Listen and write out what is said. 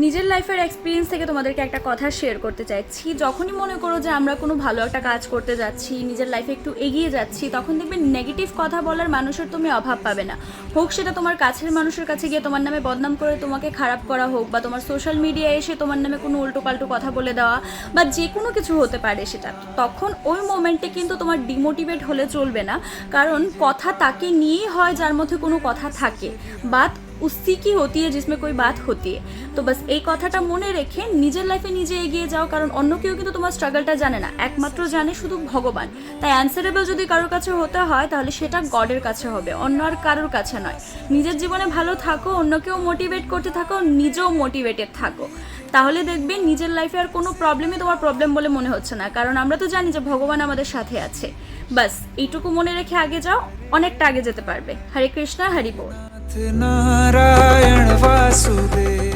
নিজের লাইফের এক্সপিরিয়েন্স থেকে তোমাদেরকে একটা কথা শেয়ার করতে চাইছি। যখনই মনে করো যে আমরা কোনো ভালো একটা কাজ করতে যাচ্ছি, নিজের লাইফে একটু এগিয়ে যাচ্ছি, তখন দেখবে নেগেটিভ কথা বলার মানুষের তুমি অভাব পাবে না। হোক সেটা তোমার কাছের মানুষের কাছে গিয়ে তোমার নামে বদনাম করে তোমাকে খারাপ করা হোক, বা তোমার সোশ্যাল মিডিয়ায় এসে তোমার নামে কোনো উল্টো পাল্টো কথা বলে দেওয়া, বা যে কোনো কিছু হতে পারে সেটা। তখন ওই মোমেন্টে কিন্তু তোমার ডিমোটিভেট হলে চলবে না, কারণ কথা তাকে নিয়েই হয় যার মধ্যে কোনো কথা থাকে। বাত উसी की होती है जिसमें कोई बात होती है। তো বাস এই কথাটা মনে রেখে নিজের লাইফে নিজে এগিয়ে যাও, কারণ অন্য কেউ কিন্তু তোমার স্ট্রাগলটা জানে না, একমাত্র জানে শুধু ভগবান। তাই অ্যান্সারেবল যদি কারোর কাছে হতে হয় তাহলে সেটা গডের কাছে হবে, অন্য আর কারোর কাছে নয়। নিজের জীবনে ভালো থাকো, অন্যকেও মোটিভেট করতে থাকো, নিজেও মোটিভেটেড থাকো, তাহলে দেখবে নিজের লাইফে আর কোনো প্রবলেমই তোমার প্রবলেম বলে মনে হচ্ছে না, কারণ আমরা তো জানি যে ভগবান আমাদের সাথে আছে। বাস এইটুকু মনে রেখে আগে যাও, অনেকটা আগে যেতে পারবে। হরে কৃষ্ণা, হরি বল। नारायण वासुदेव।